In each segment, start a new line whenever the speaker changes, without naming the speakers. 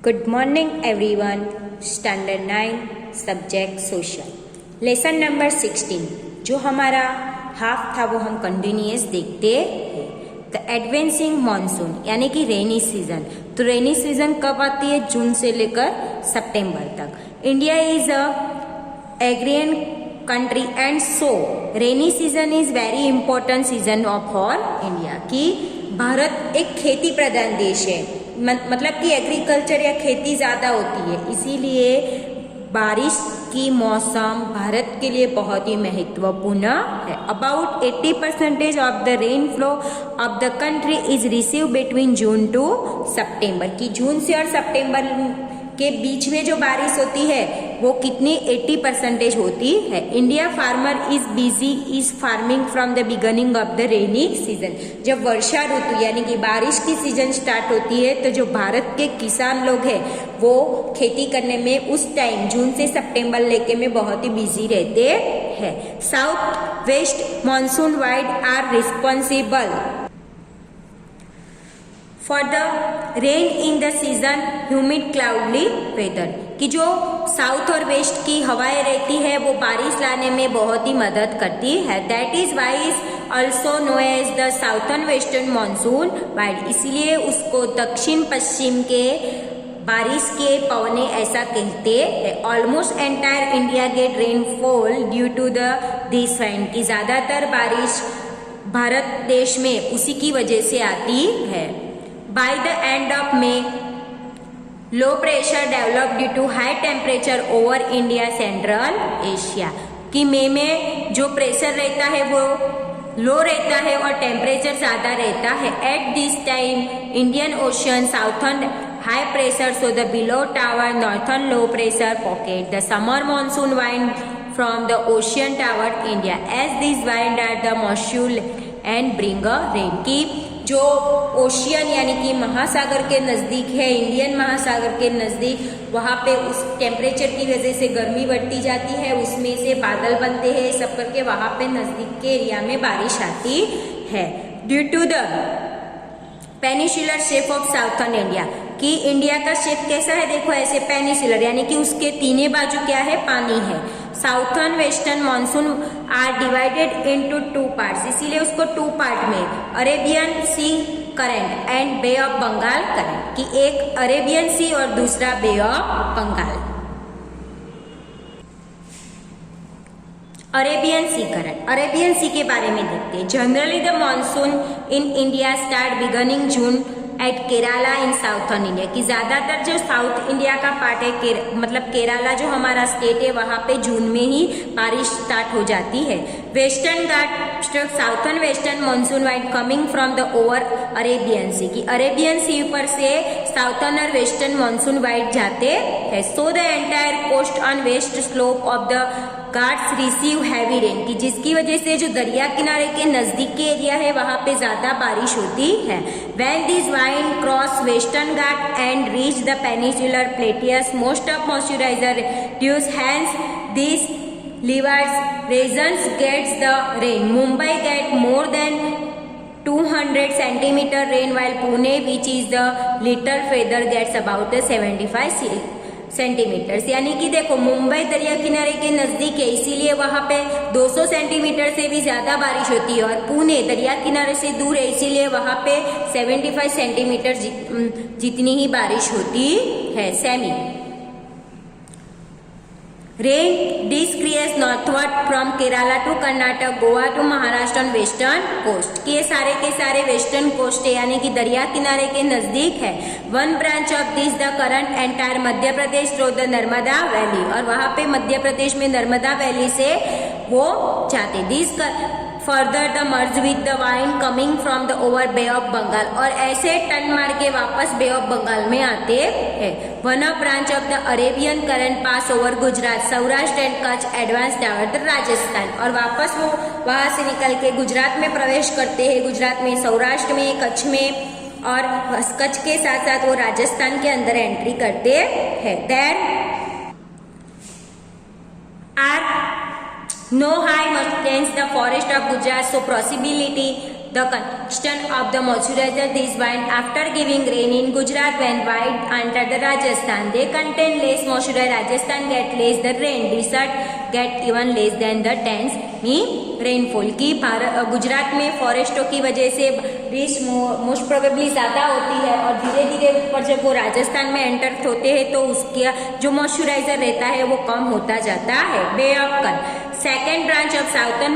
Good morning everyone. Standard 9 subject social lesson number 16 जो हमारा half था वो हम कंटिन्यूअस देखते हैं। द एडवेंसिंग मानसून यानी कि रेनी सीजन। तो रेनी सीजन कब आती है? जून से लेकर सितंबर तक। India is a agrarian country and so rainy season is very important season for India. कि भारत एक खेती प्रधान देश है, मतलब कि एग्रीकल्चर या खेती ज़्यादा होती है, इसीलिए बारिश की मौसम भारत के लिए बहुत ही महत्वपूर्ण है। About 80% of the rainfall of the country is receive between June to September. कि जून से और सितंबर के बीच में जो बारिश होती है वो कितनी 80% होती है। India farmer is busy is farming from the beginning of the rainy season. जब वर्षा ऋतु यानी कि बारिश की सीजन स्टार्ट होती है तो जो भारत के किसान लोग हैं वो खेती करने में उस टाइम जून से सितंबर लेके में बहुत ही बिजी रहते हैं। साउथ वेस्ट मानसून वाइड are responsible for the rain in the season humid cloudy weather. कि जो साउथ और वेस्ट की हवाएं रहती है वो बारिश लाने में बहुत ही मदद करती है। That is why is also known as the southern western monsoon वाइड। इसीलिए उसको दक्षिण पश्चिम के बारिश के पवने ऐसा कहते हैं। Almost entire India get rainfall due to the this rain. की ज्यादातर बारिश भारत देश में उसी की वजह से आती है। By the end of May, low pressure developed due to high temperature over India Central Asia। कि मई में जो प्रेशर रहता है वो लो रहता है और टेम्परेचर ज़्यादा रहता है। At this time Indian ocean southern high pressure so the below toward northern low pressure pocket the summer monsoon wind from the ocean toward India as this wind are the monsoon and bring a rain. की जो ocean यानी कि महासागर के नज़दीक है, Indian महासागर के नज़दीक, वहाँ पे उस टेम्परेचर की वजह से गर्मी बढ़ती जाती है, उसमें से बादल बनते हैं, सब करके वहाँ पे नज़दीक के एरिया में बारिश आती है। Due to the peninsular shape of southern India. कि इंडिया का शेप कैसा है? देखो ऐसे पेनिसुलर यानी कि उसके तीनों बाजू क्या है? पानी है। Southern western monsoon are divided into 2 parts. इसीलिए उसको 2 पार्ट में Arabian Sea current and Bay of Bengal current. कि एक अरेबियन सी और दूसरा Bay of Bengal. Arabian Sea current, Arabian Sea के बारे में देखते हैं। Generally the monsoon in India start beginning June at Kerala in southern India. कि ज्यादातर जो साउथ इंडिया का पार्ट है मतलब केरला जो हमारा स्टेट है वहाँ पे जून में ही बारिश स्टार्ट हो जाती है। Western Ghat struck southern western monsoon wind coming from the over Arabian Sea. कि अरेबियन सी पर से साउथर्न और वेस्टर्न मानसून वाइड जाते हैं। So the entire coast on west slope of the ghats receive heavy rain. की जिसकी वजह से जो दरिया किनारे के नजदीक के एरिया है वहाँ पे ज्यादा बारिश होती है। When these wind cross western Ghat and reach the peninsular plateaus, most of moisturizer reduce. Hence, these leeward regions gets the rain. Mumbai get more than 200 centimeter rain, while Pune, which is the little feather, gets about 75 centimetre. यानी कि देखो मुंबई दरिया किनारे के नजदीक है इसीलिए वहां पे 200 सेंटीमीटर से भी ज्यादा बारिश होती है, और पुणे दरिया किनारे से दूर है इसीलिए वहां पे 75 सेंटीमीटर जितनी ही बारिश होती है। Semi rain decreases northward from Kerala to Karnataka Goa to Maharashtra and western coast. के सारे वेस्टर्न कोस्ट है यानी कि दरिया किनारे के नजदीक है। One branch of this the current entire Madhya Pradesh through the Narmada valley. और वहाँ पे मध्य प्रदेश में नर्मदा वैली से वो जाते। This further the merge with the wind coming from the over Bay of Bengal. और ऐसे टर्न मार के वापस बे ऑफ बंगाल में आते हैं। One of branch of the Arabian current pass over Gujarat Saurashtra and Kutch advance tower Rajasthan. और वापस वो वहां से निकल के गुजरात में प्रवेश करते हैं। गुजरात में, सौराष्ट्र में, कच्छ में और कच्छ के साथ साथ वो राजस्थान के अंदर एंट्री करते हैं। There are no high mountains the forest of Gujarat, so possibility the condition of the moisturizer. These wind after giving rain in Gujarat when wind enter the Rajasthan. They contain less moisture. Rajasthan get less the rain. Desert get even less than the 10 rainfall की। गुजरात में फॉरेस्टों की वजह से बारिश most probably ज़्यादा होती है और धीरे धीरे ऊपर जब वो राजस्थान में एंटर होते हैं तो उसका जो मॉइस्चराइजर रहता है वो कम होता जाता है। बे ऑफ कल second branch of southern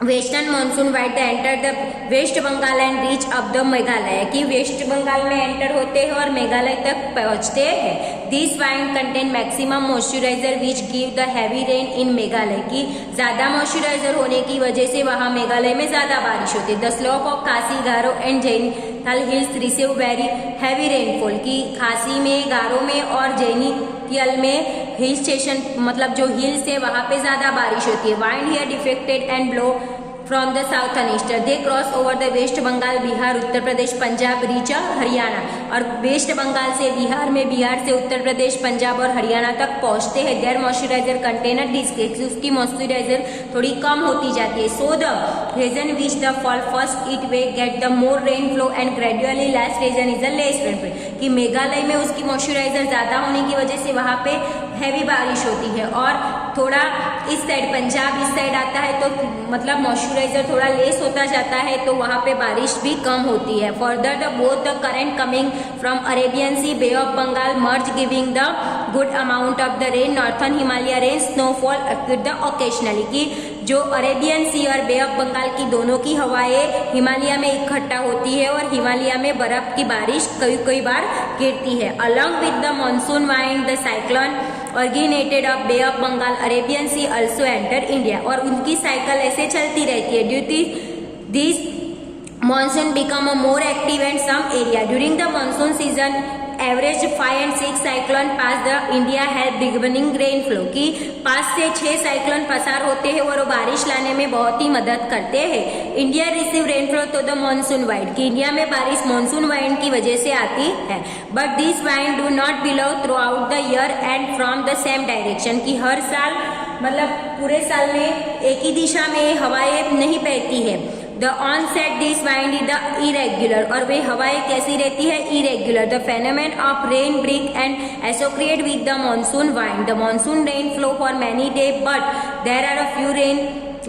western monsoon वाइड the enter the West Bengal and reach up the Meghalaya कि वेस्ट बंगाल में एंटर होते हैं और मेघालय तक पहुंचते हैं। This wind contain maximum moisturizer which give the heavy rain in Meghalaya की ज्यादा मॉइस्चराइजर होने की वजह से वहां मेघालय में ज्यादा बारिश होती है। The slope of Khasi Garo and Jaintia hills receive very heavy rainfall की खासी में गारो में और जैनिताल में हिल स्टेशन मतलब जो हिल्स है वहां पे ज्यादा बारिश होती है। Wind here deflected and blow from the southern eastern they cross over the West Bengal Bihar Uttar Pradesh Punjab reach Haryana और वेस्ट बंगाल से बिहार में बिहार से उत्तर प्रदेश पंजाब और हरियाणा तक पहुंचते हैं। देयर मॉइस्चराइजर कंटेनर डिस्क उसकी मॉइस्चराइजर थोड़ी कम होती जाती है। So the region which the fall first it way get the more rain flow and gradually last region is the less rainfall कि मेघालय में उसकी मॉइस्चराइजर ज्यादा होने की वजह से वहां पे हैवी बारिश होती है और थोड़ा इस साइड पंजाब इस साइड आता है तो मतलब मॉइस्चराइजर थोड़ा लेस होता जाता है तो वहां पे बारिश भी कम होती है। Further the both the current coming from Arabian Sea Bay of Bengal merge giving the good amount of the rain northern Himalaya rain snowfall acute the occasionally की जो अरेबियन सी और बे ऑफ बंगाल की दोनों की हवाएं हिमालय में इकट्ठा होती है और हिमालय में बर्फ की बारिश कई बार गिरती है। Along with the monsoon wind the cyclone originated off Bay of Bengal Arabian Sea also enter India और उनकी साइकिल ऐसे चलती रहती है। Due to this monsoon become a more active and some area during the monsoon season average 5 and 6 cyclone pass the India है beginning rain flow की 5 से 6 cyclone पसार होते हैं और वो बारिश लाने में बहुत ही मदद करते हैं। इंडिया रिसीव रेन फ्लो तो द मानसून वाइंड की इंडिया में बारिश मानसून वाइंड की वजह से आती है। But this wind do not below through out the year and from the same direction की हर साल मतलब पूरे साल में एक ही दिशा में हवाएं नहीं बहती है। The onset this wind is the irregular और वे हवाएं कैसी रहती है irregular. The phenomenon of rain break and associate with the monsoon wind the monsoon rain flow for many day but there are a few rain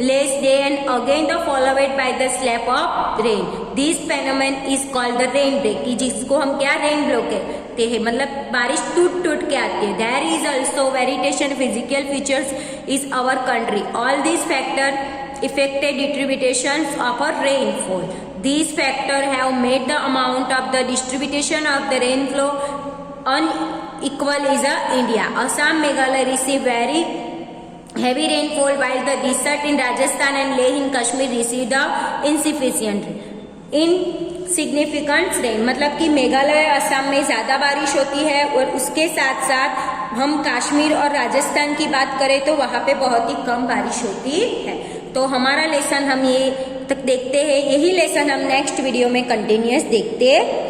less day and again the followed by the स्लैप of rain. This phenomenon is called the rain break की जिसको हम क्या rain blow कहते हैं मतलब बारिश टूट के आती है। There is also variation physical features is our country all this factor affected distributions of a rainfall. These factors have made the amount of the distribution of the rainfall unequal in India. Assam, Meghalaya receive very heavy rainfall while the desert in Rajasthan and Leh in Kashmir receive the insignificant rain मतलब कि मेघालय असम में ज़्यादा बारिश होती है और उसके साथ साथ हम कश्मीर और राजस्थान की बात करें तो वहाँ पे बहुत ही कम बारिश होती है। तो हमारा लेसन हम ये तक देखते हैं, यही लेसन हम नेक्स्ट वीडियो में कंटिन्यूअस देखते हैं।